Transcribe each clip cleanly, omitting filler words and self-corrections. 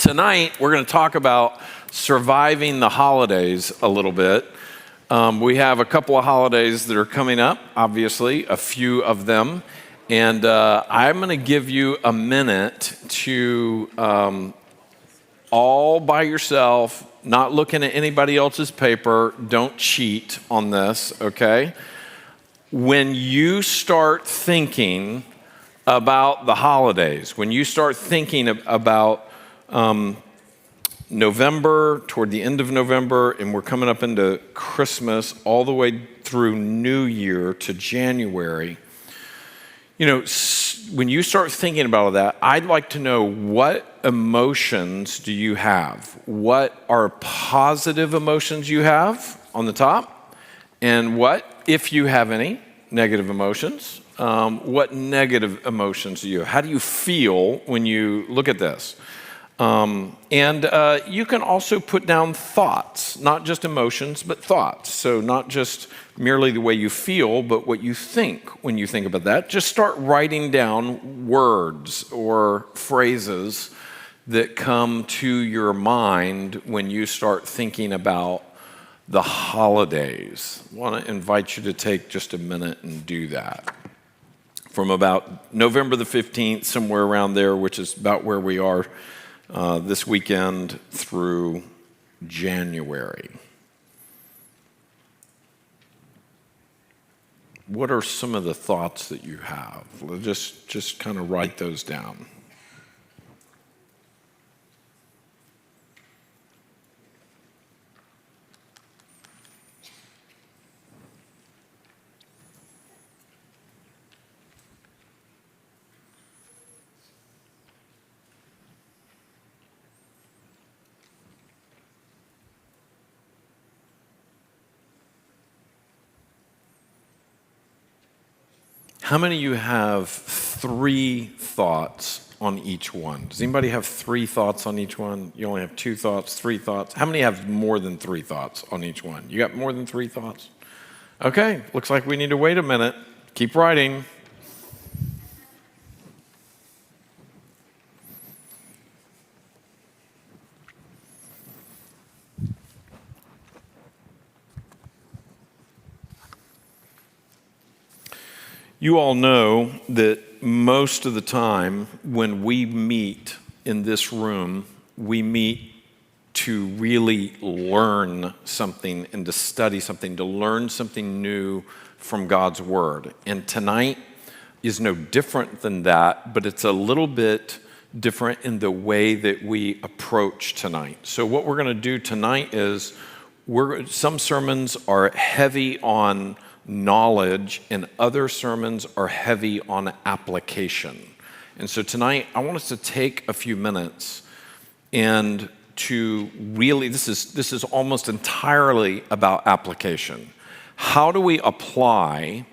Tonight, we're going to talk about surviving the holidays a little bit. We have a couple of holidays that are coming up, obviously, a few of them. And I'm going to give you a minute to, all by yourself, not looking at anybody else's paper. Don't cheat on this, okay? When you start thinking about the holidays, when you start thinking about November, toward the end of November, and we're coming up into Christmas, all the way through New Year to January, when you start thinking about all that, I'd like to know, what emotions do you have? What are positive emotions you have on the top? And what, if you have any, negative emotions? What negative emotions do you have? How do you feel when you look at this? You can also put down thoughts, not just emotions, but thoughts. So not just merely the way you feel, but what you think when you think about that. Just start writing down words or phrases that come to your mind when you start thinking about the holidays. I want to invite you to take just a minute and do that. From about November the 15th, somewhere around there, which is about where we are this weekend, through January. What are some of the thoughts that you have? Just kind of write those down. How many of you have 3 thoughts on each one? Does anybody have 3 thoughts on each one? You only have 2 thoughts, 3 thoughts? How many have more than 3 thoughts on each one? You got more than 3 thoughts? Okay, looks like we need to wait a minute. Keep writing. You all know that most of the time when we meet in this room, we meet to really learn something and to study something, to learn something new from God's Word. And tonight is no different than that, but it's a little bit different in the way that we approach tonight. So what we're going to do tonight is, some sermons are heavy on knowledge, and other sermons are heavy on application. And so tonight, I want us to take a few minutes and to really, this is almost entirely about application. How do we apply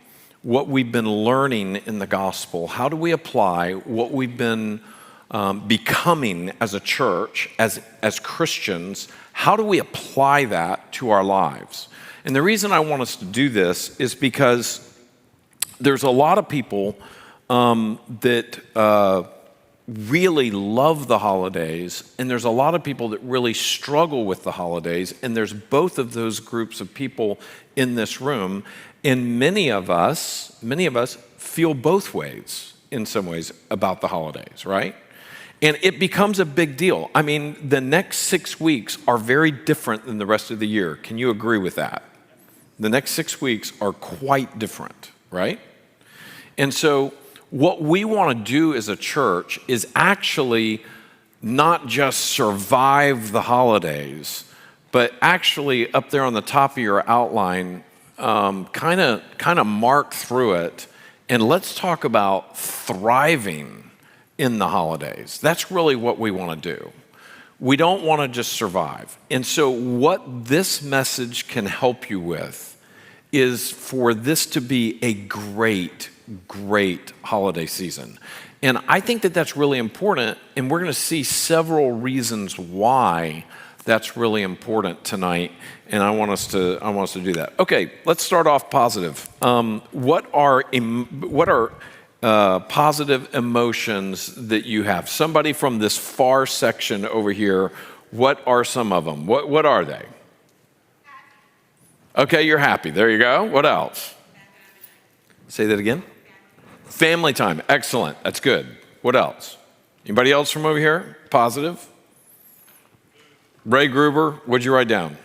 what we've been learning in the gospel? How do we apply what we've been becoming as a church, as Christians? How do we apply that to our lives? And the reason I want us to do this is because there's a lot of people that really love the holidays, and there's a lot of people that really struggle with the holidays, and there's both of those groups of people in this room, and many of us feel both ways in some ways about the holidays, right? And it becomes a big deal. I mean, the next 6 weeks are very different than the rest of the year. Can you agree with that? The next 6 weeks are quite different, right? And so what we want to do as a church is actually not just survive the holidays, but actually up there on the top of your outline, kind of mark through it, and let's talk about thriving in the holidays. That's really what we want to do. We don't want to just survive. And so what this message can help you with is for this to be a great holiday season. And I think that that's really important, and we're going to see several reasons why that's really important tonight, and I want us to do that. Okay, let's start off positive. What are positive emotions that you have? Somebody from this far section over here, what are some of them? What are they? Okay, you're happy. There you go. What else? Say that again. Family time. Excellent. That's good. What else? Anybody else from over here? Positive? Ray Gruber, what'd you write down?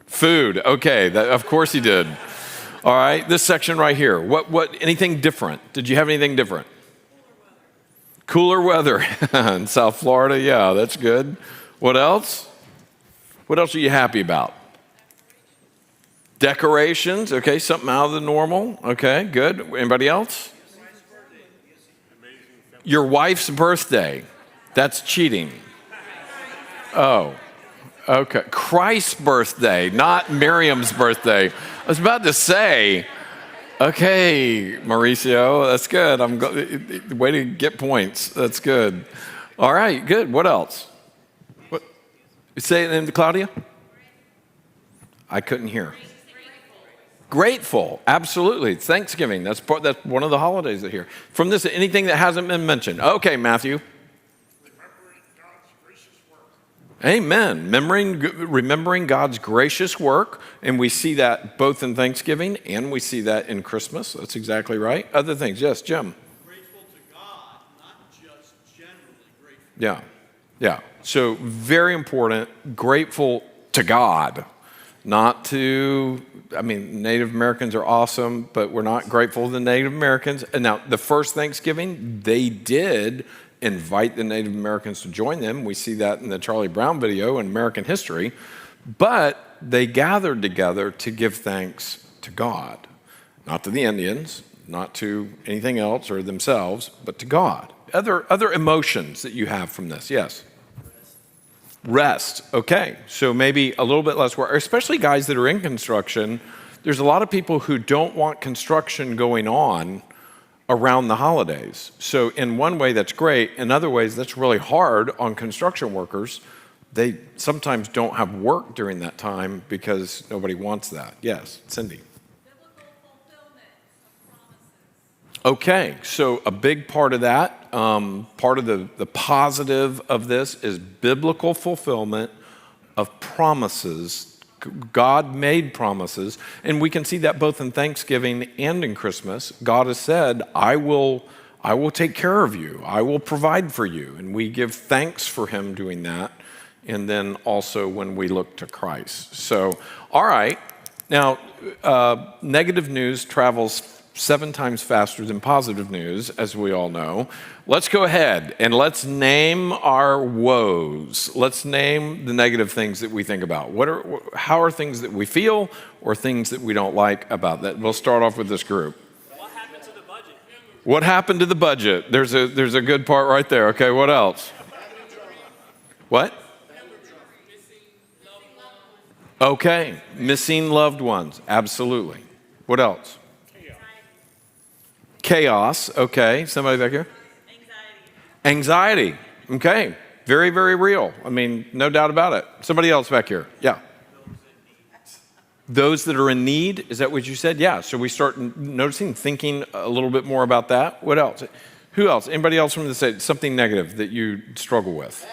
Food. Okay, of course he did. All right, this section right here. Anything different? Did you have anything different? Cooler weather in South Florida. Yeah, that's good. What else? What else are you happy about? Decorations. Okay, something out of the normal. Okay, good. Anybody else? Your wife's birthday. That's cheating. Oh, okay. Christ's birthday, not Miriam's birthday. I was about to say, okay, Mauricio, that's good. Way to get points. That's good. All right, good. What else? What? Say it in Claudia. I couldn't hear. Grateful, absolutely. Thanksgiving, that's one of the holidays that here. From this, anything that hasn't been mentioned. Okay, Matthew. Remembering God's gracious work. Amen. Remembering God's gracious work, and we see that both in Thanksgiving and we see that in Christmas. That's exactly right. Other things, yes, Jim. Grateful to God, not just generally grateful. Yeah. So very important, grateful to God. Not to, Native Americans are awesome, but we're not grateful to the Native Americans. And now, the first Thanksgiving, they did invite the Native Americans to join them. We see that in the Charlie Brown video in American history. But they gathered together to give thanks to God. Not to the Indians, not to anything else or themselves, but to God. Other emotions that you have from this, yes? Rest. Okay, so maybe a little bit less work, especially guys that are in construction. There's a lot of people who don't want construction going on around the holidays. So in one way, that's great. In other ways, that's really hard on construction workers. They sometimes don't have work during that time because nobody wants that. Yes, Cindy. Biblical fulfillment of promises. Okay, so a big part of that, part of the positive of this is biblical fulfillment of promises. God made promises, and we can see that both in Thanksgiving and in Christmas. God has said, I will take care of you. I will provide for you. And we give thanks for him doing that. And then also when we look to Christ. So, all right. Now, negative news travels 7 times faster than positive news, as we all know. Let's go ahead and let's name our woes. Let's name the negative things that we think about. How are things that we feel or things that we don't like about that? We'll start off with this group. What happened to the budget? What happened to the budget? There's a good part right there. Okay, what else? What? Okay, missing loved ones. Absolutely. What else? Chaos. Okay, somebody back here? Anxiety. Okay, very, very real. No doubt about it. Somebody else back here. Yeah. Those that are in need. Is that what you said? Yeah. So we start noticing, thinking a little bit more about that. What else? Who else? Anybody else from the state? Something negative that you struggle with?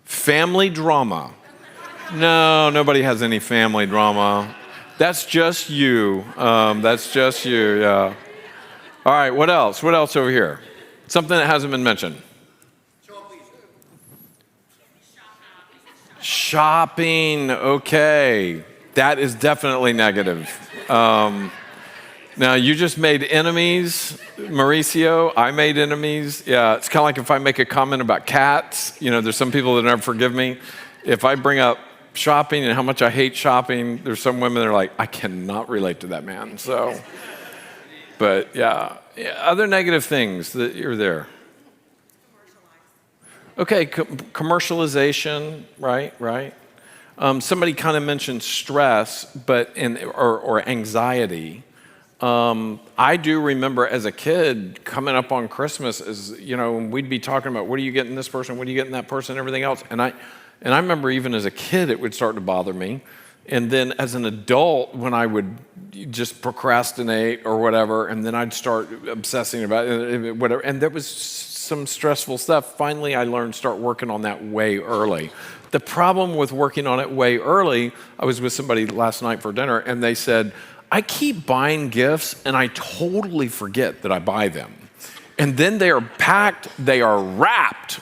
Family drama. No, nobody has any family drama. That's just you. That's just you. Yeah. All right, what else? What else over here? Something that hasn't been mentioned. Shopping, okay. That is definitely negative. Now, you just made enemies, Mauricio. I made enemies. Yeah, it's kind of like if I make a comment about cats. There's some people that never forgive me. If I bring up shopping and how much I hate shopping, there's some women that are like, I cannot relate to that man. So... But yeah, other negative things that you're there. Okay, commercialization, right. Somebody kind of mentioned stress, or anxiety. I do remember as a kid coming up on Christmas, we'd be talking about what are you getting this person, what are you getting that person, everything else, and I remember even as a kid it would start to bother me. And then as an adult, when I would just procrastinate or whatever, and then I'd start obsessing about it, whatever, and there was some stressful stuff. Finally, I learned to start working on that way early. The problem with working on it way early, I was with somebody last night for dinner, and they said, I keep buying gifts, and I totally forget that I buy them. And then they are packed, they're wrapped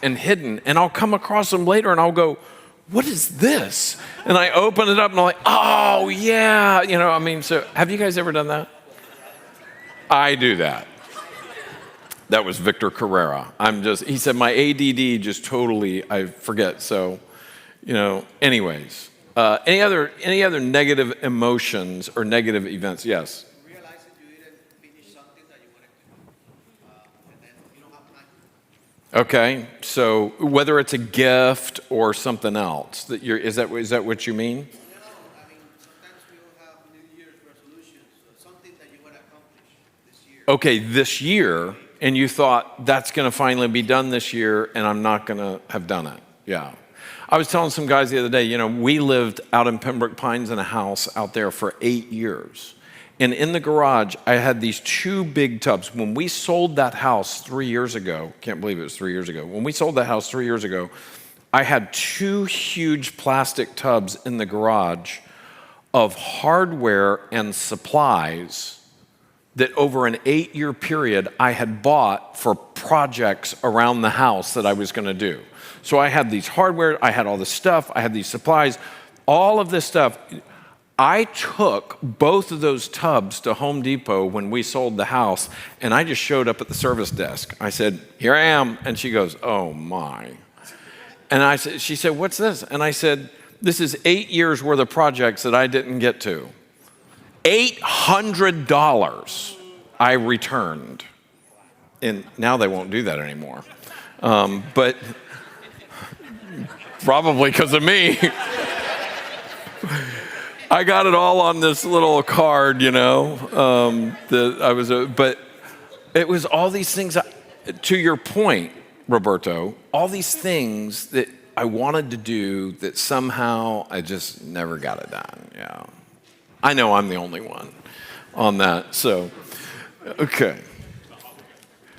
and hidden, and I'll come across them later, and I'll go, what is this? And I open it up, and I'm like, oh, yeah. So have you guys ever done that? I do that. That was Victor Carrera. He said, my ADD just totally, I forget. So, anyways. Any other negative emotions or negative events? Yes. Realize that you didn't finish something that you wanted to do, and then you don't have time. Okay. So whether it's a gift or something else, is that what you mean? Sometimes we all have New Year's resolutions, something that you want to accomplish this year. Okay, this year, and you thought that's going to finally be done this year, and I'm not going to have done it. Yeah. I was telling some guys the other day, we lived out in Pembroke Pines in a house out there for 8 years. And in the garage, I had these 2 big tubs. When we sold that house 3 years ago, can't believe it was 3 years ago. When we sold that house 3 years ago, I had 2 huge plastic tubs in the garage of hardware and supplies that over an 8-year period I had bought for projects around the house that I was going to do. So I had these hardware, I had all this stuff, I had these supplies, all of this stuff. I took both of those tubs to Home Depot when we sold the house, and I just showed up at the service desk. I said, here I am. And she goes, oh my. And she said, what's this? And I said, this is 8 years worth of projects that I didn't get to. $800 I returned. And now they won't do that anymore. But probably because of me. I got it all on this little card, but it was all these things, to your point, Roberto, all these things that I wanted to do that somehow I just never got it done. Yeah. I know I'm the only one on that. So, okay.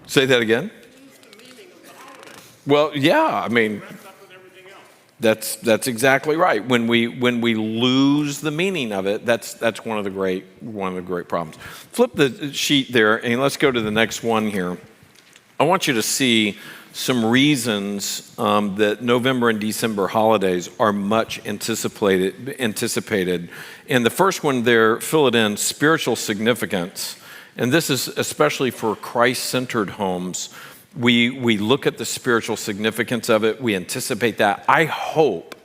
Say that again? Well, yeah, that's exactly right. When we lose the meaning of it, that's one of the great problems. Flip the sheet there, and let's go to the next one here. I want you to see some reasons that November and December holidays are much anticipated. And the first one there, fill it in, spiritual significance. And this is especially for Christ-centered homes. We look at the spiritual significance of it. We anticipate that. I hope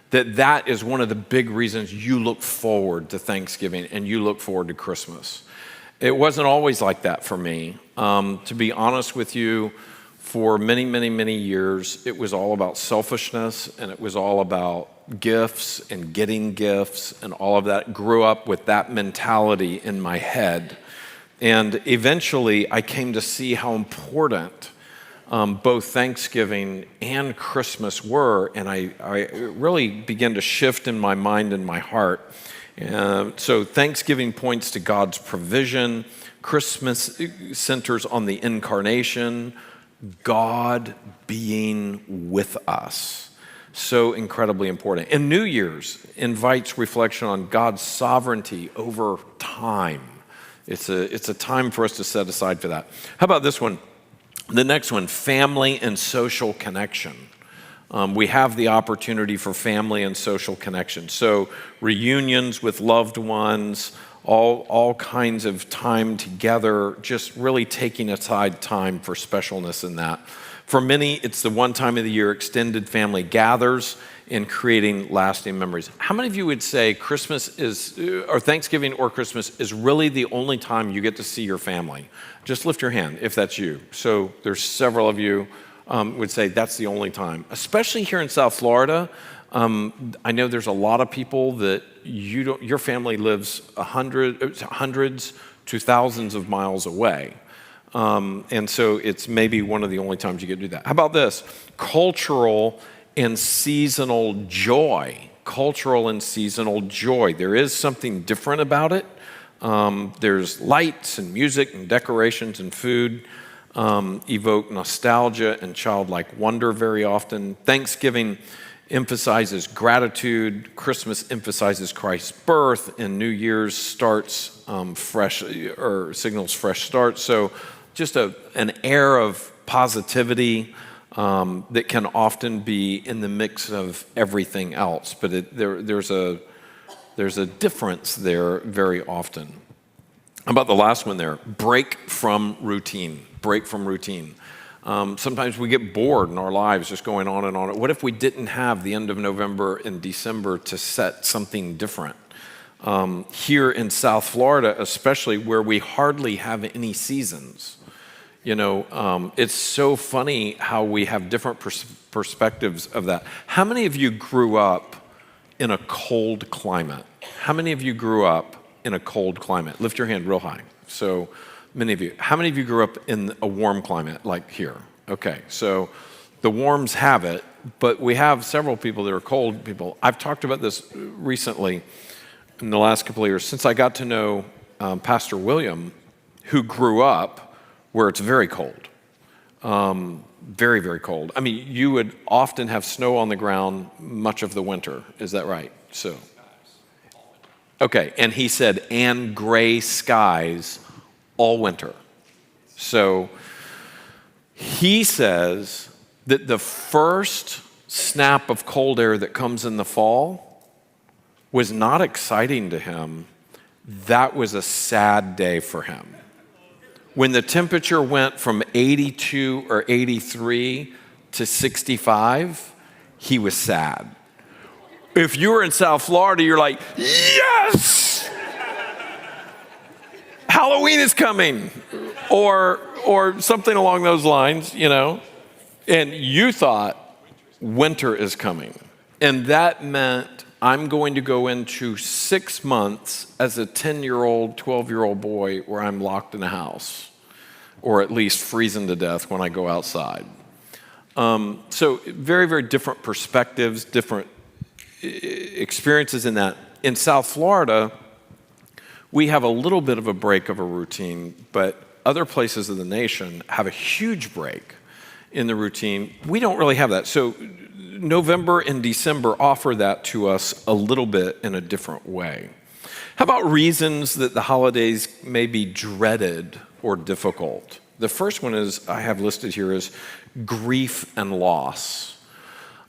that is one of the big reasons you look forward to Thanksgiving and you look forward to Christmas. It wasn't always like that for me. To be honest with you, for many, many, many years, it was all about selfishness, and it was all about gifts and getting gifts and all of that. Grew up with that mentality in my head. And eventually, I came to see how important both Thanksgiving and Christmas were, and I really began to shift in my mind and my heart. So Thanksgiving points to God's provision. Christmas centers on the incarnation, God being with us. So incredibly important. And New Year's invites reflection on God's sovereignty over time. It's a time for us to set aside for that. How about this one? The next one, family and social connection. We have the opportunity for family and social connection. So reunions with loved ones, all kinds of time together, just really taking aside time for specialness in that. For many, it's the one time of the year extended family gathers in creating lasting memories. How many of you would say Thanksgiving or Christmas is really the only time you get to see your family? Just lift your hand if that's you. So there's several of you would say that's the only time. Especially here in South Florida, I know there's a lot of people that your family lives hundreds to thousands of miles away. And so it's maybe one of the only times you get to do that. How about this? Cultural and seasonal joy cultural and seasonal joy. There is something different about it. There's lights and music and decorations and food evoke nostalgia and childlike wonder very often. Thanksgiving emphasizes gratitude. Christmas emphasizes Christ's birth, and New Year's starts fresh or signals fresh start. So just an air of positivity that can often be in the mix of everything else. But there's a difference there very often. How about the last one there? Break from routine. Break from routine. Sometimes we get bored in our lives just going on and on. What if we didn't have the end of November and December to set something different? Here in South Florida, especially where we hardly have any seasons. It's so funny how we have different perspectives of that. How many of you grew up in a cold climate? How many of you grew up in a cold climate? Lift your hand real high. So many of you. How many of you grew up in a warm climate like here? Okay, so the warms have it, but we have several people that are cold people. I've talked about this recently in the last couple of years since I got to know Pastor William, who grew up where it's very cold. Very, very cold. I mean, you would often have snow on the ground much of the winter. Is that right? So, okay, and he said, and gray skies all winter. So he says that the first snap of cold air that comes in the fall was not exciting to him. That was a sad day for him. When the temperature went from 82 or 83 to 65, he was sad. If you were in South Florida, you're like, yes! Halloween is coming, or something along those lines, and you thought winter is coming. And that meant I'm going to go into 6 months as a 10-year-old, 12-year-old boy where I'm locked in a house, or at least freezing to death when I go outside. So very, very different perspectives, different experiences in that. In South Florida, we have a little bit of a break of a routine, but other places of the nation have a huge break in the routine. We don't really have that. So November and December offer that to us a little bit in a different way. How about reasons that the holidays may be dreaded or difficult? The first one is, I have listed here, is grief and loss.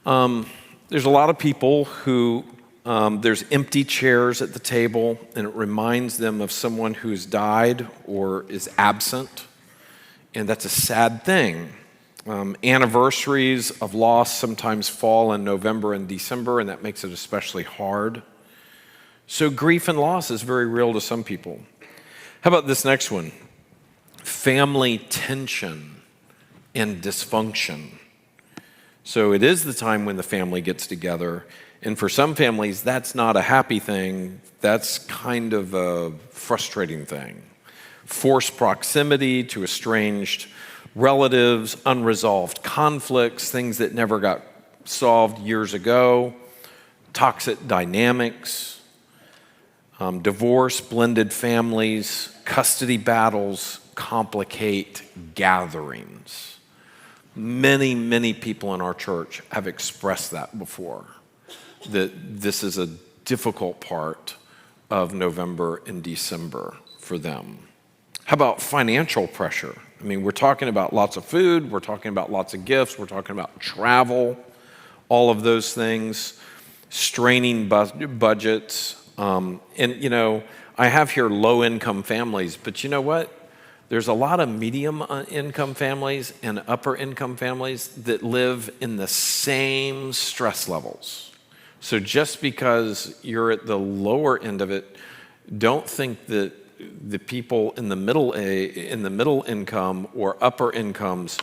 There's a lot of people who there's empty chairs at the table, and it reminds them of someone who's died or is absent, and that's a sad thing. Anniversaries of loss sometimes fall in November and December, and that makes it especially hard. So grief and loss is very real to some people. How about this next one? Family tension and dysfunction. So it is the time when the family gets together, and for some families, that's not a happy thing. That's kind of a frustrating thing. Forced proximity to estranged relatives, unresolved conflicts, things that never got solved years ago, toxic dynamics, divorce, blended families, custody battles complicate gatherings. Many, many people in our church have expressed that before, that this is a difficult part of November and December for them. How about financial pressure? I mean, we're talking about lots of food, we're talking about lots of gifts, we're talking about travel, all of those things, straining budgets. I have here low-income families, but you know what? There's a lot of medium-income families and upper-income families that live in the same stress levels. So just because you're at the lower end of it, don't think that the people in the middle income or upper incomes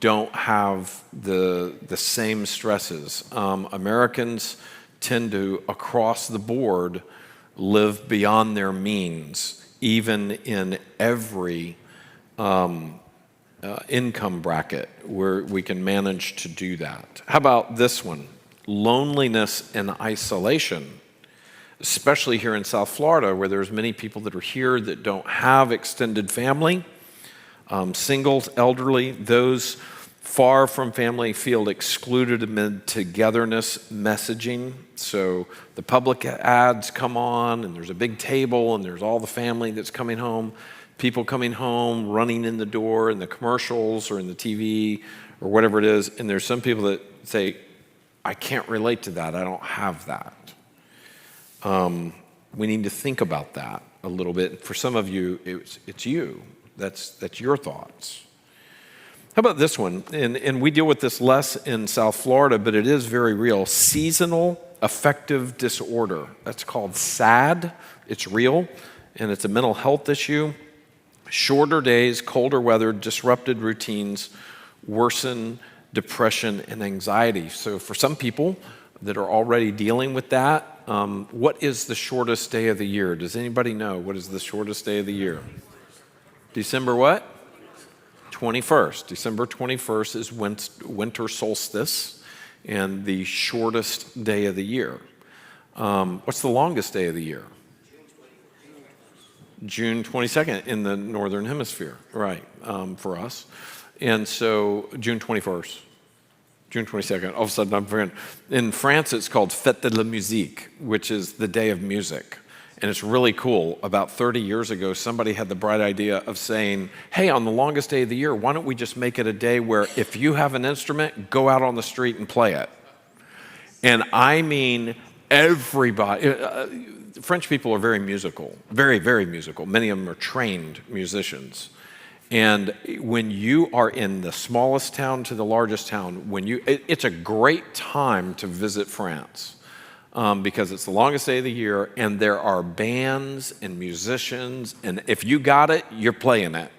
don't have the same stresses. Americans tend to, across the board, live beyond their means, even in every income bracket where we can manage to do that. How about this one? loneliness and isolation, especially here in South Florida, where there's many people that are here that don't have extended family, singles, elderly, those far from family feel excluded amid togetherness messaging. So the public ads come on, and there's a big table, and there's all the family that's coming home, people coming home, running in the door in the commercials or in the TV or whatever it is. And there's some people that say, I can't relate to that. I don't have that. We need to think about that a little bit. For some of you, it's you. That's your thoughts. How about this one? And we deal with this less in South Florida, but it is very real. Seasonal affective disorder. That's called SAD. It's real, and it's a mental health issue. Shorter days, colder weather, disrupted routines, worsen depression and anxiety. So for some people that are already dealing with that, what is the shortest day of the year? Does anybody know what is the shortest day of the year? December what? 21st. December 21st is winter solstice and the shortest day of the year. What's the longest day of the year? June 22nd in the Northern Hemisphere, right, for us. And so June 21st, June 22nd, all of a sudden I'm forgetting. In France, it's called Fête de la Musique, which is the day of music. And it's really cool. About 30 years ago, somebody had the bright idea of saying, hey, on the longest day of the year, why don't we just make it a day where if you have an instrument, go out on the street and play it. And I mean everybody. French people are very musical, very, very musical. Many of them are trained musicians. And when you are in the smallest town to the largest town, it's a great time to visit France. Because it's the longest day of the year, and there are bands and musicians, and if you got it, you're playing it.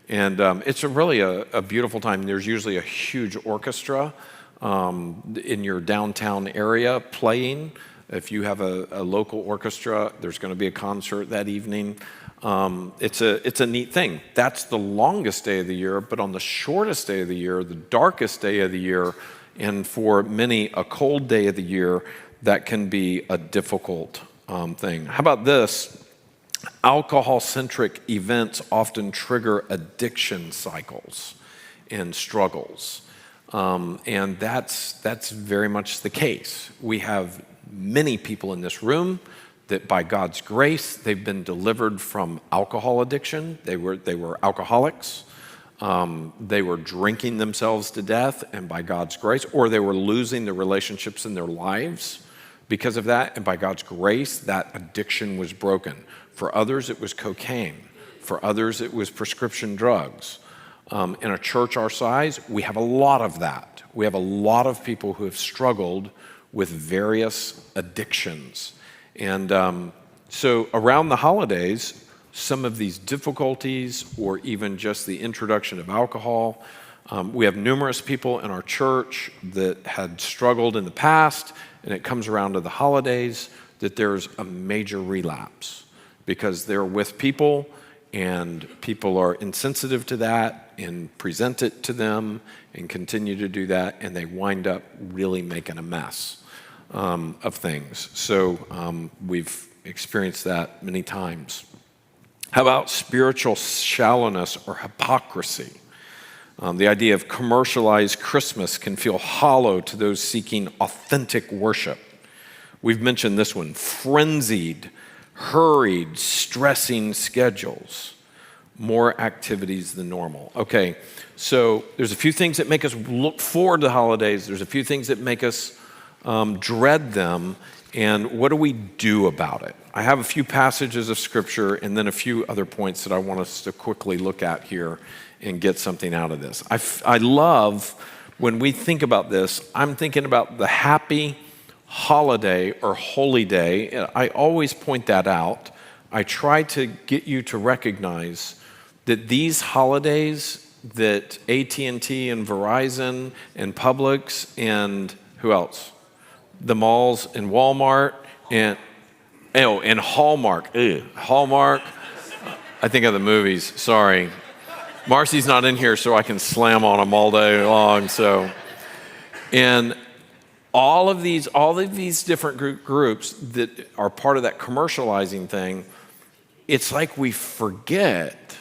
And it's really a beautiful time. There's usually a huge orchestra in your downtown area playing. If you have a local orchestra, there's going to be a concert that evening. It's a neat thing. That's the longest day of the year, but on the shortest day of the year, the darkest day of the year, and for many, a cold day of the year, that can be a difficult thing. How about this? Alcohol-centric events often trigger addiction cycles and struggles. And that's very much the case. We have many people in this room that by God's grace, they've been delivered from alcohol addiction. They were alcoholics. They were drinking themselves to death, and by God's grace, or they were losing the relationships in their lives because of that, and by God's grace, that addiction was broken. For others, it was cocaine. For others, it was prescription drugs. In a church our size, we have a lot of that. We have a lot of people who have struggled with various addictions. And so around the holidays, some of these difficulties, or even just the introduction of alcohol, we have numerous people in our church that had struggled in the past, and it comes around to the holidays that there's a major relapse because they're with people and people are insensitive to that and present it to them and continue to do that, and they wind up really making a mess of things. So we've experienced that many times. How about spiritual shallowness or hypocrisy? The idea of commercialized Christmas can feel hollow to those seeking authentic worship. We've mentioned this one: frenzied, hurried, stressing schedules, more activities than normal. Okay, so there's a few things that make us look forward to the holidays. There's a few things that make us dread them. And what do we do about it? I have a few passages of Scripture and then a few other points that I want us to quickly look at here and get something out of this. I love when we think about this, I'm thinking about the happy holiday or holy day. I always point that out. I try to get you to recognize that these holidays that AT&T and Verizon and Publix and who else? The malls and Walmart and Hallmark. Hallmark. I think of the movies. Sorry. Marcy's not in here, so I can slam on them all day long. And all of these different groups that are part of that commercializing thing, it's like we forget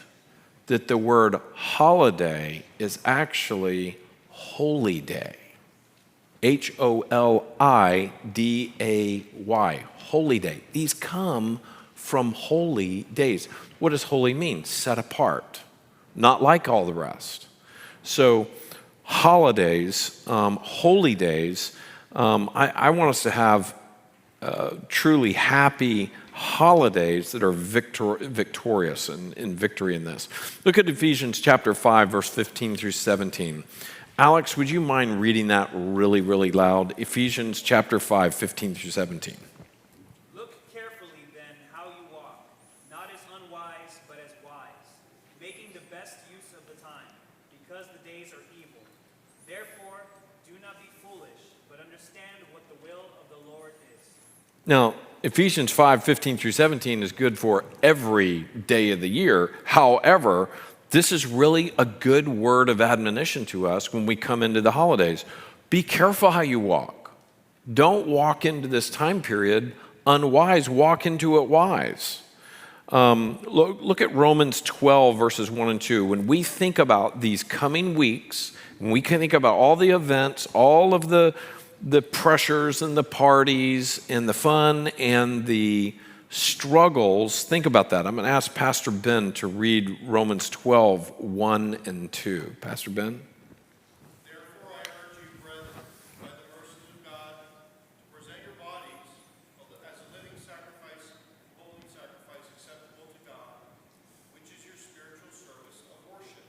that the word holiday is actually holy day. Holiday, holy day. These come from holy days. What does holy mean? Set apart, not like all the rest. So holidays, holy days, I want us to have truly happy holidays that are victorious and in victory in this. Look at Ephesians chapter 5, verse 15 through 17. Alex, would you mind reading that really, really loud? Ephesians chapter 5, 15 through 17. Look carefully then how you walk, not as unwise, but as wise, making the best use of the time, because the days are evil. Therefore, do not be foolish, but understand what the will of the Lord is. Now, Ephesians 5, 15 through 17 is good for every day of the year. However, this is really a good word of admonition to us when we come into the holidays. Be careful how you walk. Don't walk into this time period unwise. Walk into it wise. Look at Romans 12, verses 1 and 2. When we think about these coming weeks, when we can think about all the events, all of the pressures and the parties and the fun and the struggles, think about that. I'm going to ask Pastor Ben to read Romans 12, 1 and 2. Pastor Ben? Therefore, I urge you, brethren, by the mercies of God, to present your bodies as a living sacrifice, holy sacrifice acceptable to God, which is your spiritual service of worship.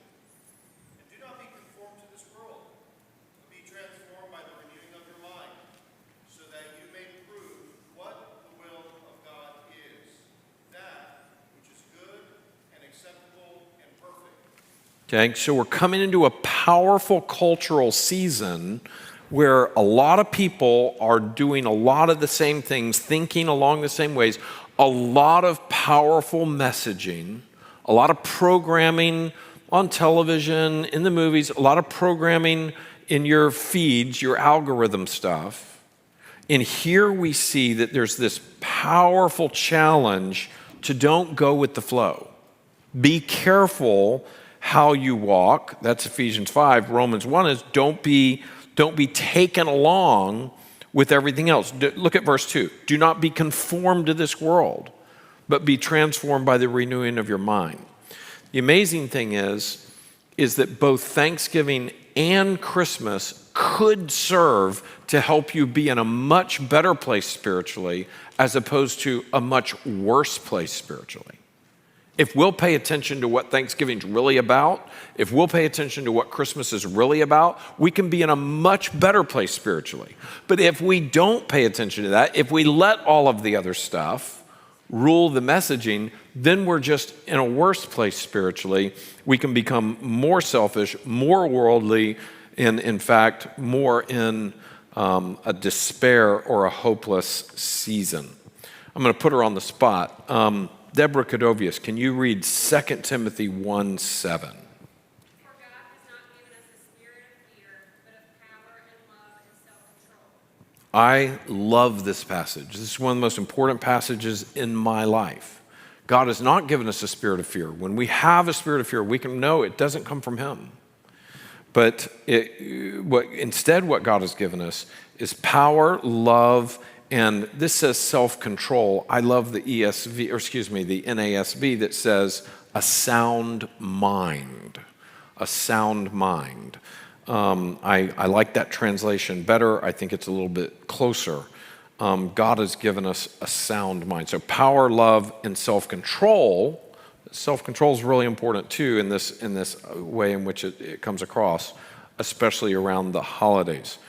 And do not be conformed to this world, but be transformed by the renewing of your mind, so that you may prove what the will of God is, that which is good and acceptable and perfect. Okay, so we're coming into a powerful cultural season where a lot of people are doing a lot of the same things, thinking along the same ways, a lot of powerful messaging, a lot of programming on television, in the movies, a lot of programming in your feeds, your algorithm stuff. And here we see that there's this powerful challenge to don't go with the flow. Be careful how you walk. That's Ephesians 5. Romans 1 is don't be taken along with everything else. Look at verse 2. Do not be conformed to this world, but be transformed by the renewing of your mind. The amazing thing is that both Thanksgiving and Christmas could serve to help you be in a much better place spiritually as opposed to a much worse place spiritually. If we'll pay attention to what Thanksgiving's really about, if we'll pay attention to what Christmas is really about, we can be in a much better place spiritually. But if we don't pay attention to that, if we let all of the other stuff rule the messaging, then we're just in a worse place spiritually. We can become more selfish, more worldly, and in fact, more in a despair or a hopeless season. I'm going to put her on the spot. Deborah Kadovius, can you read 2 Timothy 1:7? For God has not given us a spirit of fear, but of power and love and self-control. I love this passage. This is one of the most important passages in my life. God has not given us a spirit of fear. When we have a spirit of fear, we can know it doesn't come from Him. But instead what God has given us is power, love, and this says self-control. I love the the NASB that says a sound mind. A sound mind. I like that translation better. I think it's a little bit closer. God has given us a sound mind. So power, love, and self-control. Self-control is really important too in this way in which it comes across, especially around the holidays.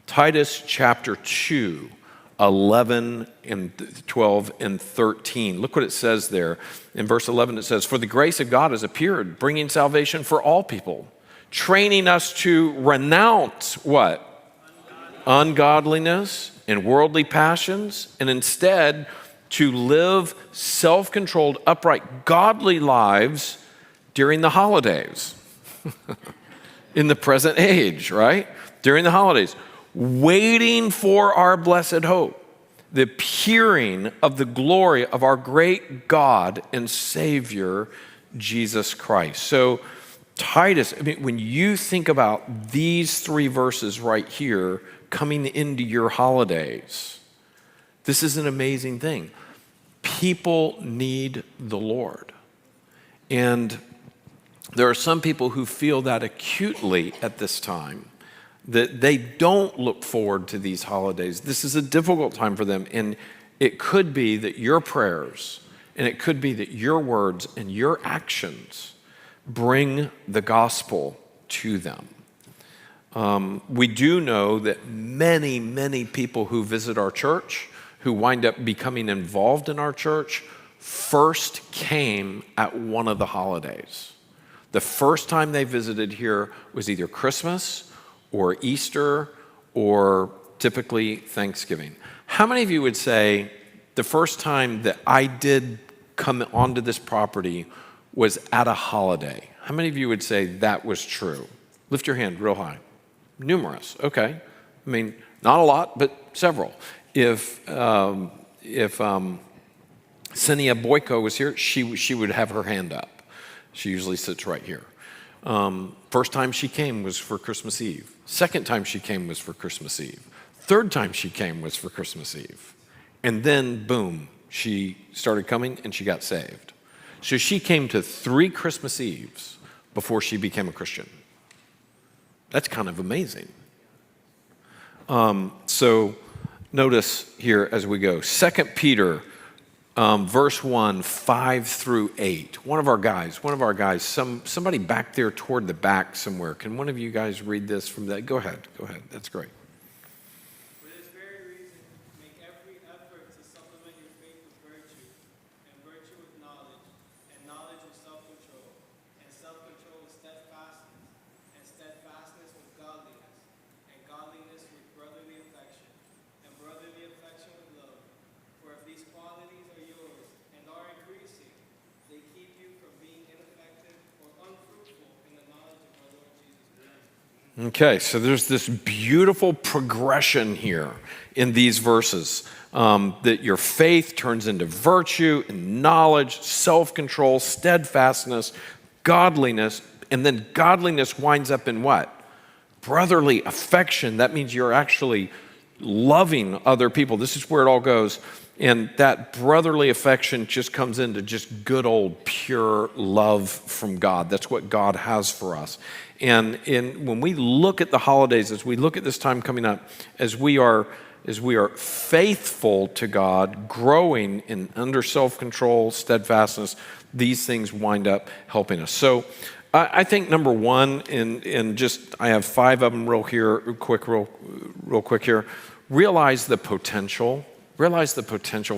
Titus chapter 2. 11 and 12 and 13. Look what it says there. In verse 11 it says, "For the grace of God has appeared, bringing salvation for all people, training us to renounce" what? Ungodliness and worldly passions, and instead to live self-controlled, upright, godly lives during the holidays. In the present age, right? During the holidays. waiting for our blessed hope, the appearing of the glory of our great God and Savior, Jesus Christ. So Titus, I mean, when you think about these 3 verses right here coming into your holidays, this is an amazing thing. People need the Lord. And there are some people who feel that acutely at this time, that they don't look forward to these holidays. This is a difficult time for them. And it could be that your prayers, and it could be that your words and your actions bring the gospel to them. We do know that many, many people who visit our church, who wind up becoming involved in our church, first came at one of the holidays. The first time they visited here was either Christmas or Easter or typically Thanksgiving. How many of you would say the first time that I did come onto this property was at a holiday? How many of you would say that was true? Lift your hand real high. Numerous, okay. I mean, not a lot, but several. If Senia Boyko was here, she would have her hand up. She usually sits right here. First time she came was for Christmas Eve. Second time she came was for Christmas Eve. Third time she came was for Christmas Eve. And then, boom, she started coming and she got saved. So she came to 3 Christmas Eves before she became a Christian. That's kind of amazing. So notice here as we go. 2 Peter verse 1, 5 through 8. One of our guys, somebody back there toward the back somewhere. Can one of you guys read this from that? Go ahead. That's great. For this very reason, make every effort to supplement your faith with virtue, and virtue with knowledge, and knowledge with self-control, and self-control with steadfastness, and steadfastness with godliness, and godliness with brotherly affection, and brotherly affection with love. For if these qualities are yours and are increasing, they keep you from being ineffective or unfruitful in the knowledge of our Lord Jesus Christ. Okay, so there's this beautiful progression here in these verses, that your faith turns into virtue and knowledge, self-control, steadfastness, godliness, and then godliness winds up in what? Brotherly affection. That means you're actually loving other people. This is where it all goes. And that brotherly affection just comes into just good old pure love from God. That's what God has for us. And when we look at the holidays, as we look at this time coming up, as we are faithful to God, growing in under self-control, steadfastness, these things wind up helping us. So I think number one, and just I have 5 of them real quick here. Realize the potential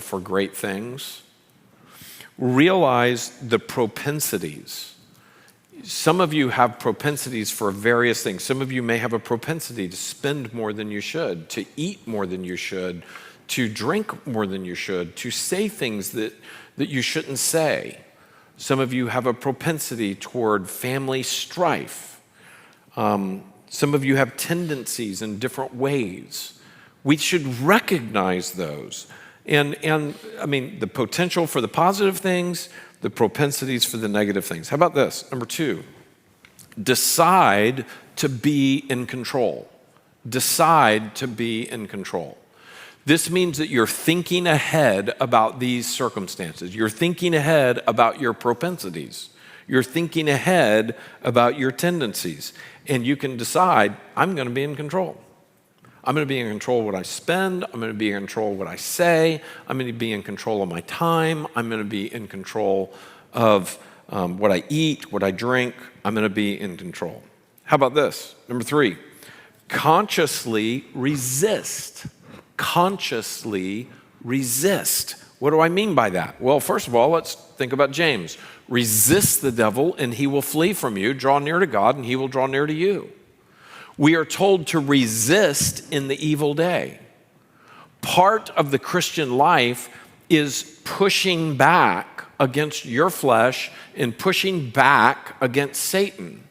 for great things. Realize the propensities. Some of you have propensities for various things. Some of you may have a propensity to spend more than you should, to eat more than you should, to drink more than you should, to say things that you shouldn't say. Some of you have a propensity toward family strife. Some of you have tendencies in different ways. We should recognize those. And I mean, the potential for the positive things, the propensities for the negative things. How about this? Number 2, decide to be in control. Decide to be in control. This means that you're thinking ahead about these circumstances. You're thinking ahead about your propensities. You're thinking ahead about your tendencies. And you can decide, I'm going to be in control. I'm going to be in control of what I spend. I'm going to be in control of what I say. I'm going to be in control of my time. I'm going to be in control of what I eat, what I drink. I'm going to be in control. How about this? Number 3, consciously resist. Consciously resist. What do I mean by that? Well, first of all, let's think about James. Resist the devil and he will flee from you. Draw near to God and he will draw near to you. We are told to resist in the evil day. Part of the Christian life is pushing back against your flesh and pushing back against Satan.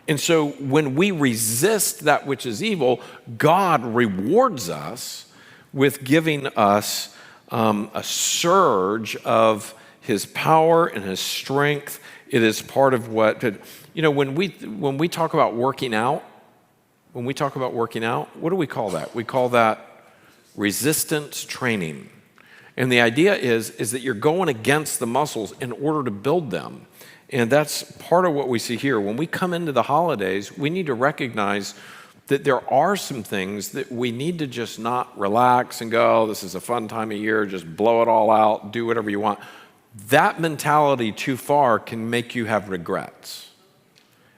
And so when we resist that which is evil, God rewards us with giving us a surge of his power and his strength. It is part of what, when we talk about working out, what do we call that? We call that resistance training. And the idea is that you're going against the muscles in order to build them. And that's part of what we see here. When we come into the holidays, we need to recognize that there are some things that we need to just not relax and go, oh, this is a fun time of year, just blow it all out, do whatever you want. That mentality too far can make you have regrets.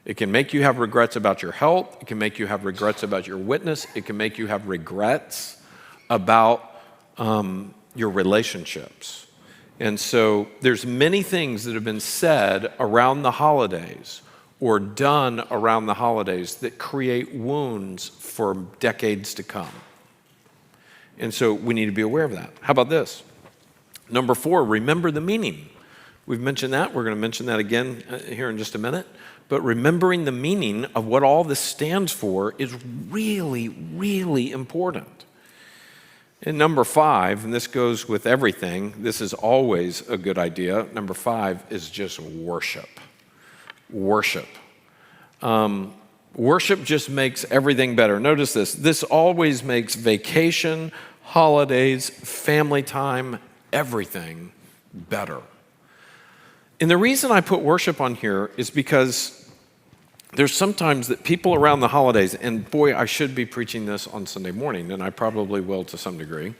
It can make you have regrets about your health. It can make you have regrets about your witness. It can make you have regrets about your relationships. And so there's many things that have been said around the holidays or done around the holidays that create wounds for decades to come. And so we need to be aware of that. How about this? Number 4, remember the meaning. We've mentioned that. We're going to mention that again here in just a minute. But remembering the meaning of what all this stands for is really, really important. And number 5, and this goes with everything, this is always a good idea. Number 5 is just worship. Worship. Worship just makes everything better. Notice this. This always makes vacation, holidays, family time, everything better. And the reason I put worship on here is because there's sometimes that people around the holidays, and boy, I should be preaching this on Sunday morning, and I probably will to some degree,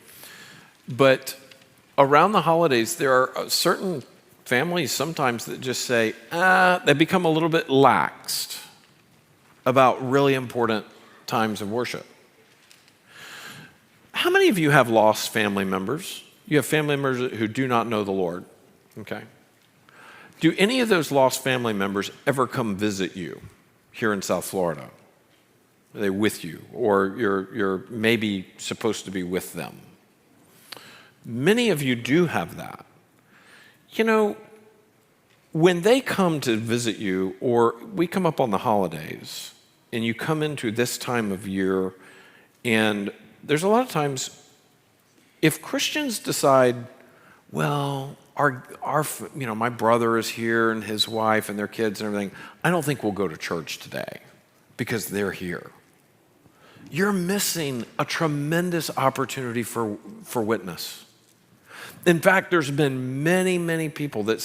but around the holidays, there are certain families sometimes that just say, they become a little bit laxed about really important times of worship. How many of you have lost family members? You have family members who do not know the Lord, okay? Do any of those lost family members ever come visit you here in South Florida? Are they with you? Or you're maybe supposed to be with them? Many of you do have that. You know, when they come to visit you, or we come up on the holidays, and you come into this time of year, and there's a lot of times, if Christians decide, well, my brother is here and his wife and their kids and everything, I don't think we'll go to church today because they're here. You're missing a tremendous opportunity for witness. In fact, there's been many, many people that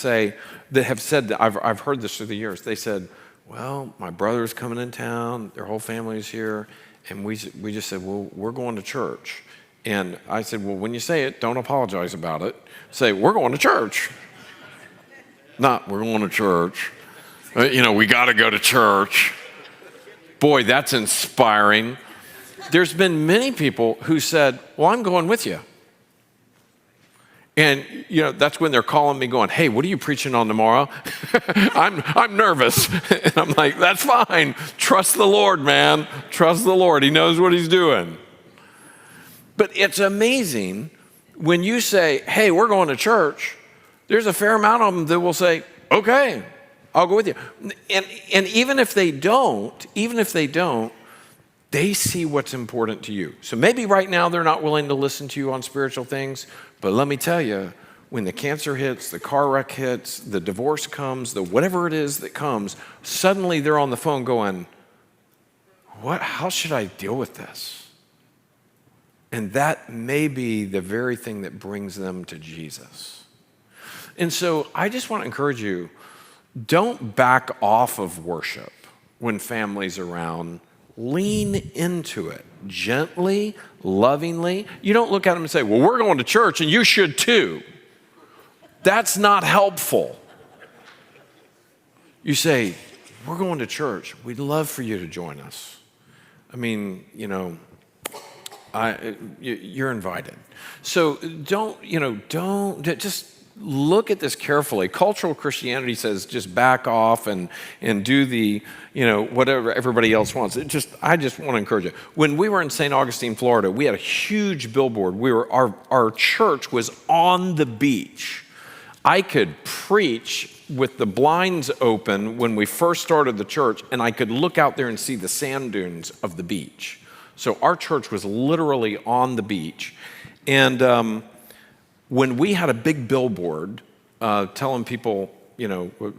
have said that, I've heard this through the years. They said, well, my brother's coming in town, their whole family's here, and we just said, well, we're going to church. And I said, well, when you say it, don't apologize about it. Say, we're going to church. Not, we're going to church. We got to go to church. Boy, that's inspiring. There's been many people who said, well, I'm going with you. And, that's when they're calling me going, hey, what are you preaching on tomorrow? I'm nervous. And I'm like, that's fine. Trust the Lord, man. Trust the Lord. He knows what he's doing. But it's amazing when you say, hey, we're going to church, there's a fair amount of them that will say, okay, I'll go with you. And even if they don't, they see what's important to you. So maybe right now they're not willing to listen to you on spiritual things, but let me tell you, when the cancer hits, the car wreck hits, the divorce comes, whatever it is that comes, suddenly they're on the phone going, how should I deal with this? And that may be the very thing that brings them to Jesus. And so I just want to encourage you, don't back off of worship when family's around. Lean into it gently, lovingly. You don't look at them and say, well, we're going to church and you should too. That's not helpful. You say, we're going to church. We'd love for you to join us. I mean, you're invited. So don't just look at this carefully. Cultural Christianity says just back off and do the, whatever everybody else wants. I just want to encourage you. When we were in St. Augustine, Florida, we had a huge billboard. Our church was on the beach. I could preach with the blinds open when we first started the church, and I could look out there and see the sand dunes of the beach. So our church was literally on the beach. And when we had a big billboard telling people,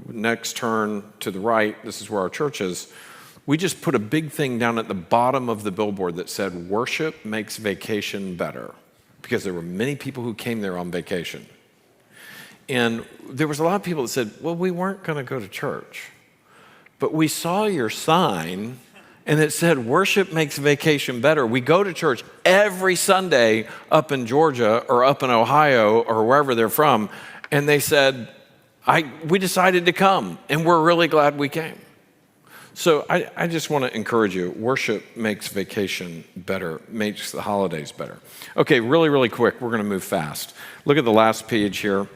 next turn to the right, this is where our church is, we just put a big thing down at the bottom of the billboard that said, "Worship makes vacation better," because there were many people who came there on vacation. And there was a lot of people that said, "Well, we weren't going to go to church, but we saw your sign and it said, 'Worship makes vacation better.' We go to church every Sunday up in Georgia or up in Ohio or wherever they're from." And they said, we decided to come, and we're really glad we came. So I just want to encourage you. Worship makes vacation better, makes the holidays better. Okay, really, really quick. We're going to move fast. Look at the last page here.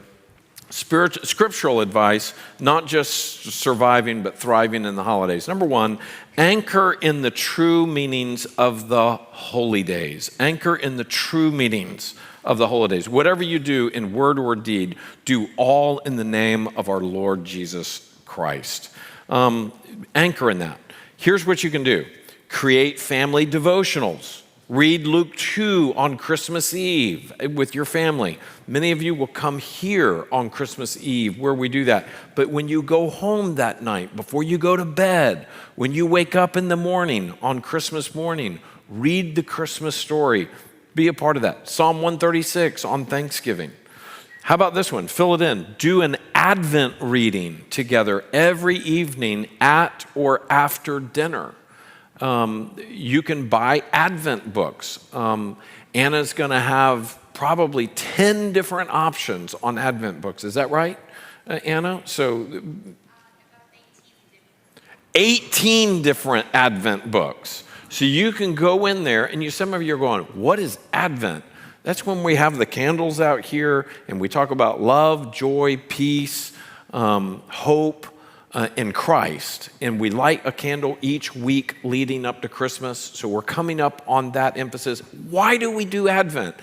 Scriptural advice, not just surviving, but thriving in the holidays. Number one, anchor in the true meanings of the holy days. Anchor in the true meanings of the holidays. Whatever you do in word or deed, do all in the name of our Lord Jesus Christ. Anchor in that. Here's what you can do. Create family devotionals. Read Luke 2 on Christmas Eve with your family. Many of you will come here on Christmas Eve where we do that. But when you go home that night, before you go to bed, when you wake up in the morning on Christmas morning, read the Christmas story. Be a part of that. Psalm 136 on Thanksgiving. How about this one? Fill it in. Do an Advent reading together every evening at or after dinner. You can buy Advent books. Anna's going to have probably 10 different options on Advent books. Is that right, Anna? So 18 different Advent books. So you can go in there, and some of you are going, "What is Advent?" That's when we have the candles out here, and we talk about love, joy, peace, hope in Christ. And we light a candle each week leading up to Christmas. So we're coming up on that emphasis. Why do we do Advent?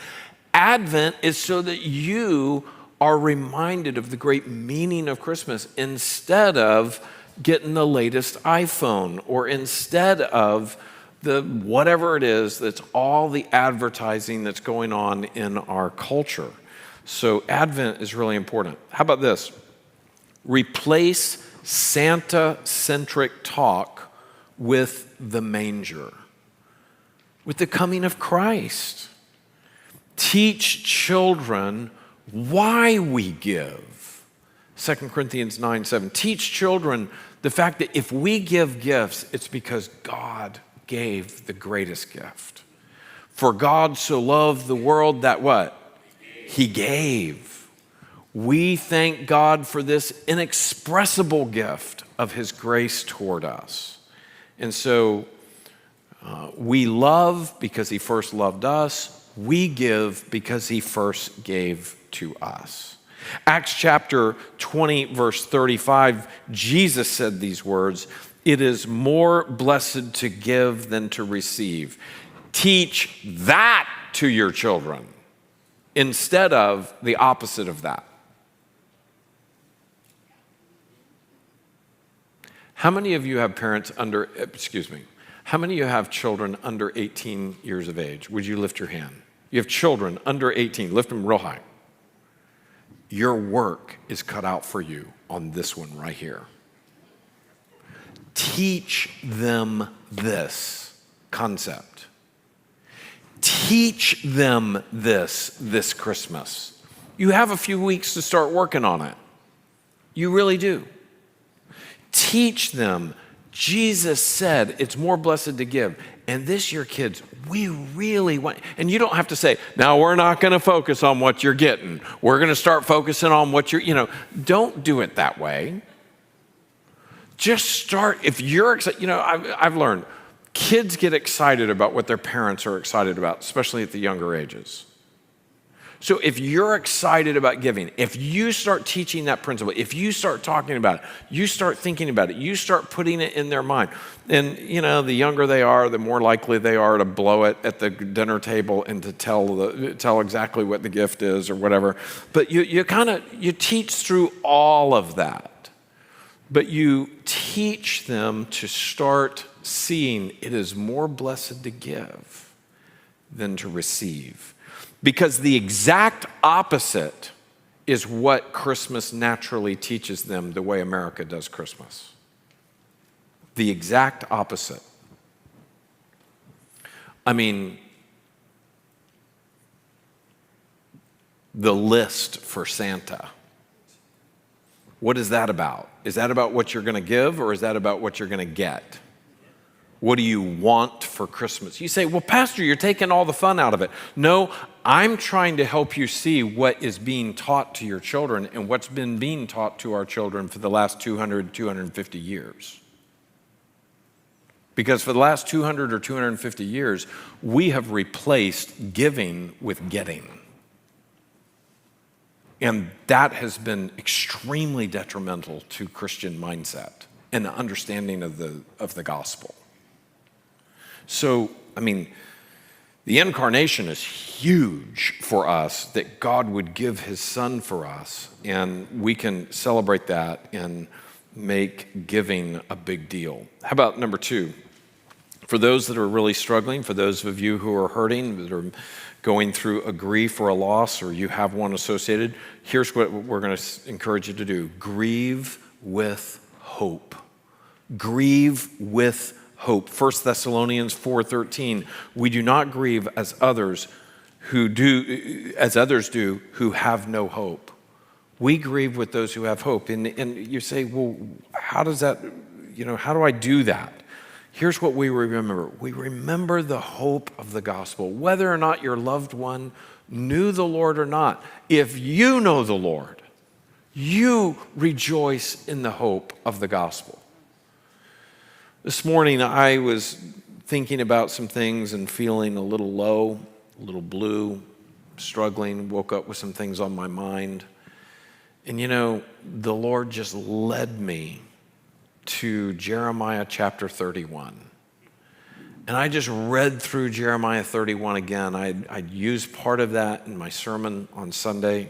Advent is so that you are reminded of the great meaning of Christmas instead of getting the latest iPhone, or instead of the whatever it is that's all the advertising that's going on in our culture. So Advent is really important. How about this? Replace Santa-centric talk with the manger, with the coming of Christ. Teach children why we give. 2 Corinthians 9:7. Teach children the fact that if we give gifts, it's because God gave the greatest gift. For God so loved the world that what? He gave. We thank God for this inexpressible gift of his grace toward us. And so we love because he first loved us. We give because he first gave to us. Acts chapter 20, verse 35, Jesus said these words, "It is more blessed to give than to receive. Teach that to your children instead of the opposite of that." How many of you have how many of you have children under 18 years of age? Would you lift your hand? You have children under 18. Lift them real high. Your work is cut out for you on this one right here. Teach them this concept. Teach them this Christmas. You have a few weeks to start working on it. You really do. Teach them. Jesus said it's more blessed to give. And this year, kids, we really want, and you don't have to say, "Now we're not going to focus on what you're getting. We're going to start focusing on what you're," don't do it that way. Just start, if you're excited, I've learned kids get excited about what their parents are excited about, especially at the younger ages. So if you're excited about giving, if you start teaching that principle, if you start talking about it, you start thinking about it, you start putting it in their mind. And, the younger they are, the more likely they are to blow it at the dinner table and to tell exactly what the gift is or whatever. But you teach through all of that. but you teach them to start seeing it is more blessed to give than to receive. Because the exact opposite is what Christmas naturally teaches them the way America does Christmas. The exact opposite. I mean, the list for Santa. What is that about? Is that about what you're going to give, or is that about what you're going to get? What do you want for Christmas? You say, well, Pastor, you're taking all the fun out of it. No, I'm trying to help you see what is being taught to your children and what's been being taught to our children for the last 200, 250 years. Because for the last 200 or 250 years, we have replaced giving with getting. And that has been extremely detrimental to Christian mindset and the understanding of the gospel. So, I mean, the incarnation is huge for us, that God would give his son for us, and we can celebrate that and make giving a big deal. How about number 2? For those that are really struggling, for those of you who are hurting, that are going through a grief or a loss, or you have one associated, here's what we're going to encourage you to do. Grieve with hope. Grieve with hope. 1 Thessalonians 4:13, we do not grieve as others do who have no hope. We grieve with those who have hope. And you say, well, how does that, how do I do that? Here's what we remember. We remember the hope of the gospel, whether or not your loved one knew the Lord or not. If you know the Lord, you rejoice in the hope of the gospel. This morning, I was thinking about some things and feeling a little low, a little blue, struggling, woke up with some things on my mind. And the Lord just led me to Jeremiah chapter 31. And I just read through Jeremiah 31 again. I'd used part of that in my sermon on Sunday.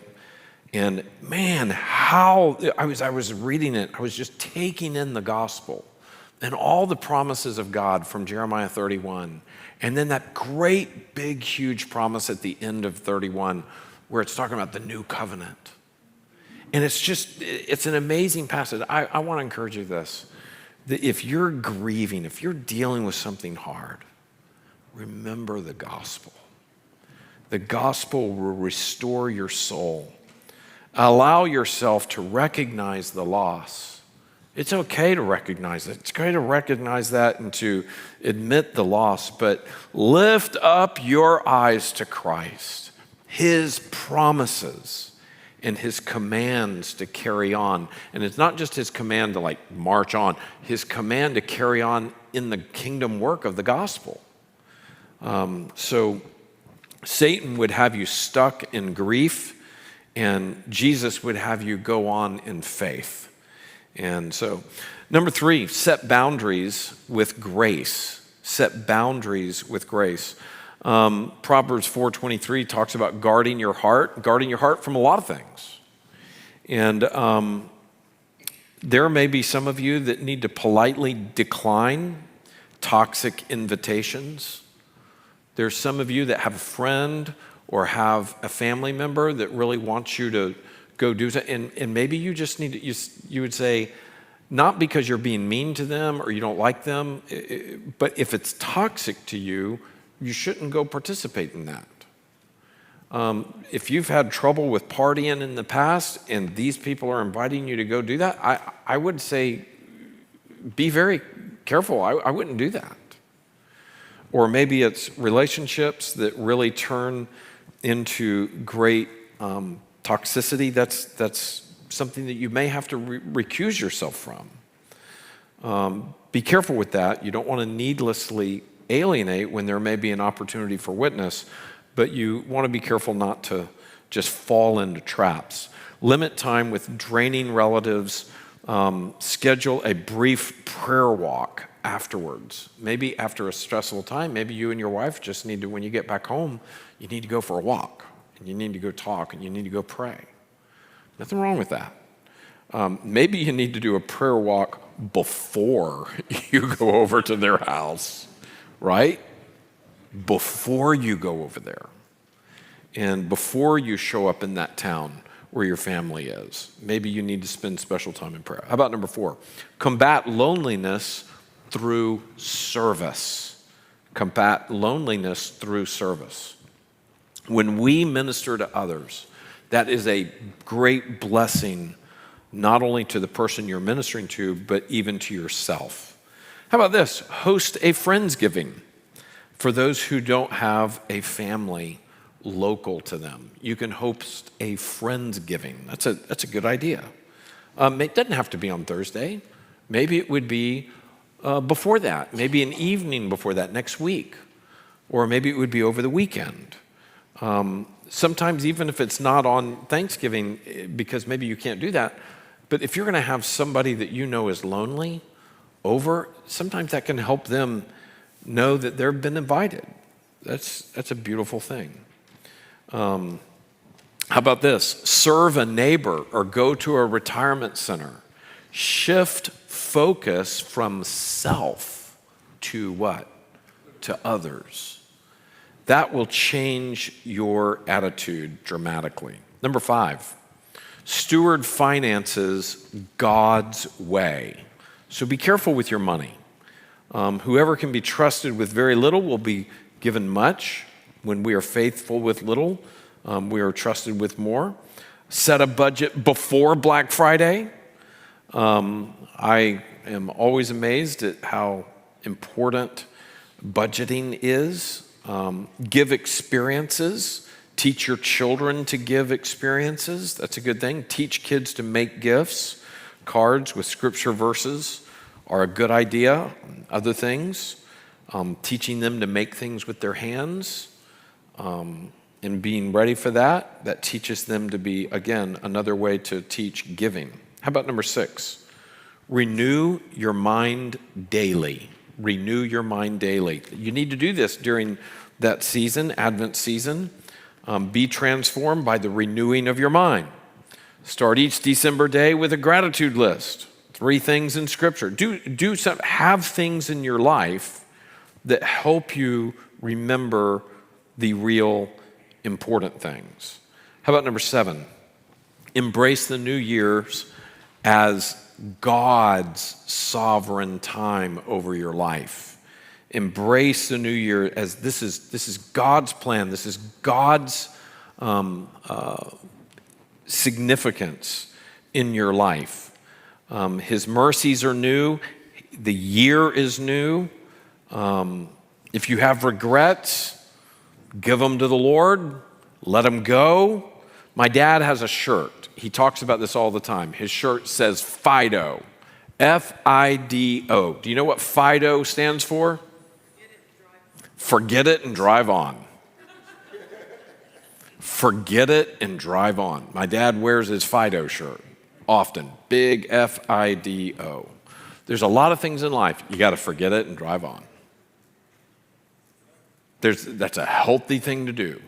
And man, how I was reading it, I was just taking in the gospel and all the promises of God from Jeremiah 31. And then that great, big, huge promise at the end of 31 where it's talking about the new covenant. And it's an amazing passage. I want to encourage you this, that if you're grieving, if you're dealing with something hard, remember the gospel. The gospel will restore your soul. Allow yourself to recognize the loss. It's okay to recognize it. It's okay to recognize that and to admit the loss, but lift up your eyes to Christ, his promises, and his commands to carry on. And it's not just his command to march on, his command to carry on in the kingdom work of the gospel. So Satan would have you stuck in grief, and Jesus would have you go on in faith. And so, number 3, set boundaries with grace. Set boundaries with grace. Proverbs 4:23 talks about guarding your heart from a lot of things. And there may be some of you that need to politely decline toxic invitations. There's some of you that have a friend or have a family member that really wants you to go do something. And maybe you just need to, you would say, not because you're being mean to them or you don't like them, but if it's toxic to you, you shouldn't go participate in that. If you've had trouble with partying in the past and these people are inviting you to go do that, I would say be very careful. I wouldn't do that. Or maybe it's relationships that really turn into great toxicity. That's something that you may have to recuse yourself from. Be careful with that. You don't want to needlessly alienate when there may be an opportunity for witness, but you want to be careful not to just fall into traps. Limit time with draining relatives. Schedule a brief prayer walk afterwards. Maybe after a stressful time, maybe you and your wife just need to, when you get back home, you need to go for a walk, and you need to go talk, and you need to go pray. Nothing wrong with that. Maybe you need to do a prayer walk before you go over to their house, right? Before you go over there. And before you show up in that town where your family is, maybe you need to spend special time in prayer. How about number 4? Combat loneliness through service. Combat loneliness through service. When we minister to others, that is a great blessing, not only to the person you're ministering to, but even to yourself. How about this? Host a Friendsgiving for those who don't have a family local to them. You can host a Friendsgiving. That's a good idea. It doesn't have to be on Thursday. Maybe it would be before that, maybe an evening before that next week, or maybe it would be over the weekend. Sometimes even if it's not on Thanksgiving, because maybe you can't do that, but if you're going to have somebody that you know is lonely over, sometimes that can help them know that they've been invited. That's a beautiful thing. How about this? Serve a neighbor or go to a retirement center. Shift focus from self to what? To others. That will change your attitude dramatically. Number 5, steward finances God's way. So be careful with your money. Whoever can be trusted with very little will be given much. When we are faithful with little, we are trusted with more. Set a budget before Black Friday. I am always amazed at how important budgeting is. Give experiences. Teach your children to give experiences. That's a good thing. Teach kids to make gifts. Cards with scripture verses are a good idea. Other things, teaching them to make things with their hands, and being ready for that, that teaches them to be, again, another way to teach giving. How about number 6? Renew your mind daily. Renew your mind daily. You need to do this during that season, Advent season. Be transformed by the renewing of your mind. Start each December day with a gratitude list. 3 things in Scripture. Have things in your life that help you remember the real important things. How about number 7? Embrace the new year's as God's sovereign time over your life. Embrace the new year as this is God's plan. This is God's significance in your life. His mercies are new. The year is new. If you have regrets, give them to the Lord. Let them go. My dad has a shirt. He talks about this all the time. His shirt says FIDO. F-I-D-O. Do you know what FIDO stands for? Forget it and drive on. Forget it and drive on. My dad wears his FIDO shirt often. Big F-I-D-O. There's a lot of things in life. You got to forget it and drive on. That's a healthy thing to do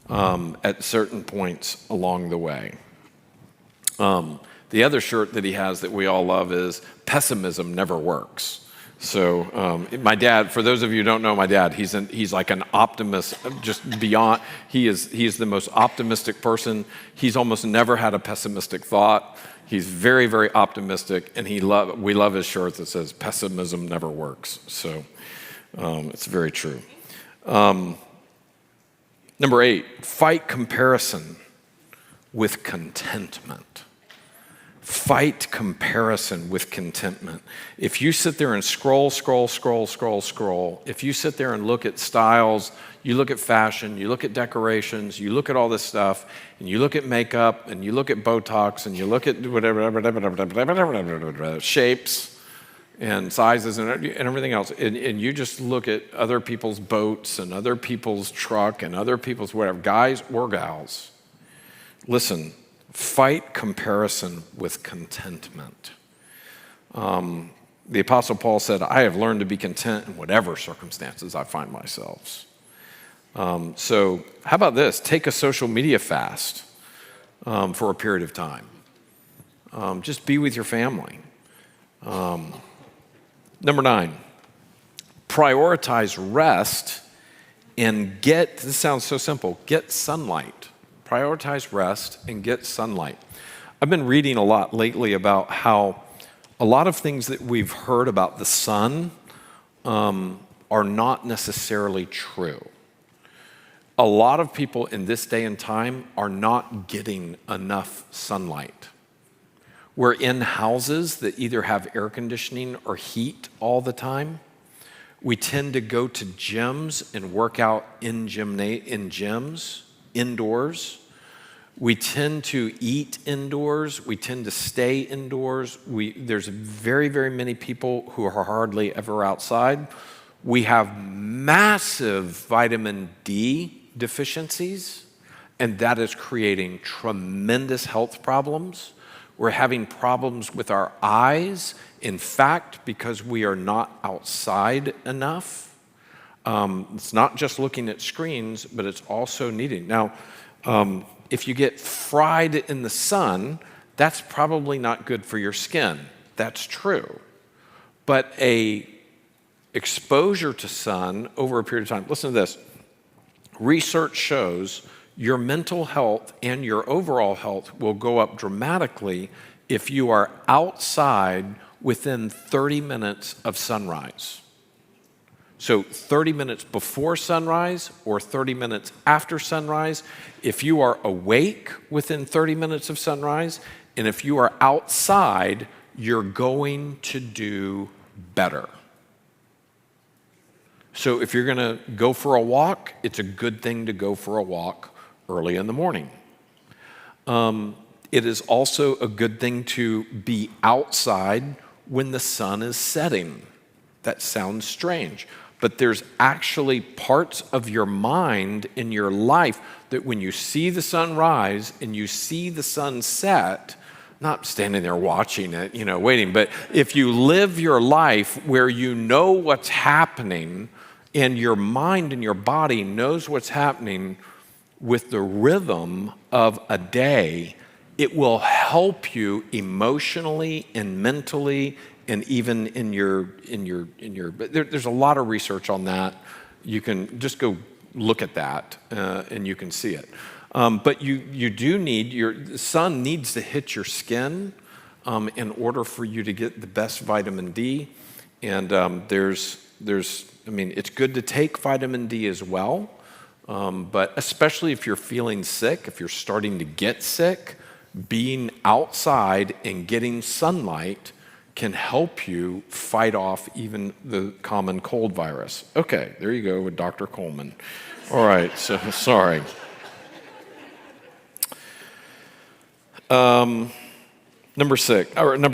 at certain points along the way. The other shirt that he has that we all love is pessimism never works. So my dad, for those of you who don't know my dad, he's like an optimist, just beyond. He is the most optimistic person. He's almost never had a pessimistic thought. He's very, very optimistic, and we love his shirt that says pessimism never works. So it's very true. Number 8, fight comparison with contentment. Fight comparison with contentment. If you sit there and scroll, if you sit there and look at styles, you look at fashion, you look at decorations, you look at all this stuff, and you look at makeup, and you look at Botox, and you look at whatever shapes and sizes and everything else, and you just look at other people's boats and other people's truck and other people's whatever, guys or gals, listen, fight comparison with contentment. The Apostle Paul said, I have learned to be content in whatever circumstances I find myself. So how about this? Take a social media fast for a period of time. Just be with your family. Number 9, prioritize rest and this sounds so simple, get sunlight. Prioritize rest and get sunlight. I've been reading a lot lately about how a lot of things that we've heard about the sun are not necessarily true. A lot of people in this day and time are not getting enough sunlight. We're in houses that either have air conditioning or heat all the time. We tend to go to gyms and work out in gyms, indoors. We tend to eat indoors. We tend to stay indoors. There's very, very many people who are hardly ever outside. We have massive vitamin D deficiencies, and that is creating tremendous health problems. We're having problems with our eyes, in fact, because we are not outside enough. It's not just looking at screens, but it's also needing. Now, if you get fried in the sun, that's probably not good for your skin. That's true. But a exposure to sun over a period of time, listen to this. Research shows your mental health and your overall health will go up dramatically if you are outside within 30 minutes of sunrise. So 30 minutes before sunrise or 30 minutes after sunrise, if you are awake within 30 minutes of sunrise, and if you are outside, you're going to do better. So if you're going to go for a walk, it's a good thing to go for a walk early in the morning. It is also a good thing to be outside when the sun is setting. That sounds strange, but there's actually parts of your mind in your life that when you see the sun rise and you see the sun set, not standing there watching it, waiting, but if you live your life where you know what's happening and your mind and your body knows what's happening with the rhythm of a day, it will help you emotionally and mentally and even in your but there's a lot of research on that. You can just go look at that and you can see it. But you do need, the sun needs to hit your skin in order for you to get the best vitamin D. And it's good to take vitamin D as well. But especially if you're feeling sick, if you're starting to get sick, being outside and getting sunlight can help you fight off even the common cold virus. Okay, there you go with Dr. Coleman. All right, so sorry. Number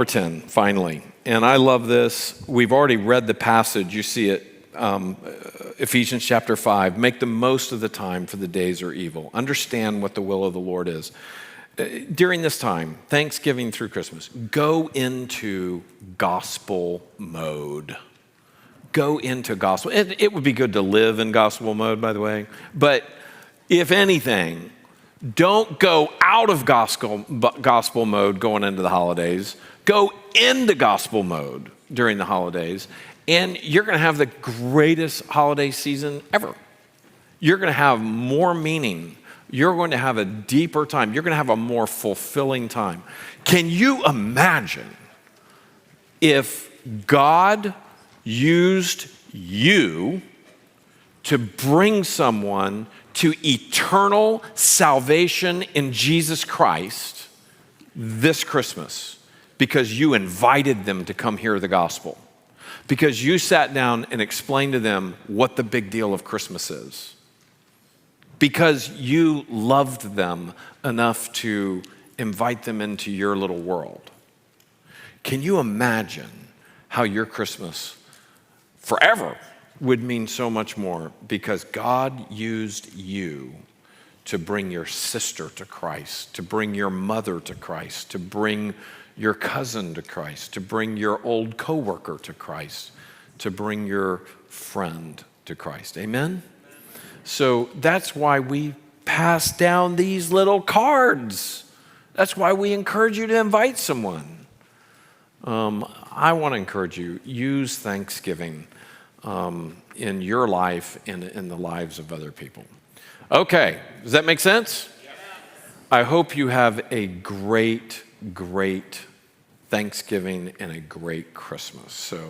10, finally. And I love this. We've already read the passage. You see it, Ephesians chapter 5. Make the most of the time, for the days are evil. Understand what the will of the Lord is. During this time, Thanksgiving through Christmas, go into gospel mode. Go into gospel. It would be good to live in gospel mode, by the way. But if anything, don't go out of gospel mode going into the holidays. Go into gospel mode during the holidays, and you're going to have the greatest holiday season ever. You're going to have more meaning. You're going to have a deeper time. You're going to have a more fulfilling time. Can you imagine if God used you to bring someone to eternal salvation in Jesus Christ this Christmas because you invited them to come hear the gospel, because you sat down and explained to them what the big deal of Christmas is, because you loved them enough to invite them into your little world? Can you imagine how your Christmas forever would mean so much more because God used you to bring your sister to Christ, to bring your mother to Christ, to bring your cousin to Christ, to bring your old coworker to Christ, to bring your friend to Christ. Amen? So that's why we pass down these little cards. That's why we encourage you to invite someone. I want to encourage you, use Thanksgiving in your life and in the lives of other people. Okay, does that make sense? Yes. I hope you have a great, great Thanksgiving and a great Christmas. So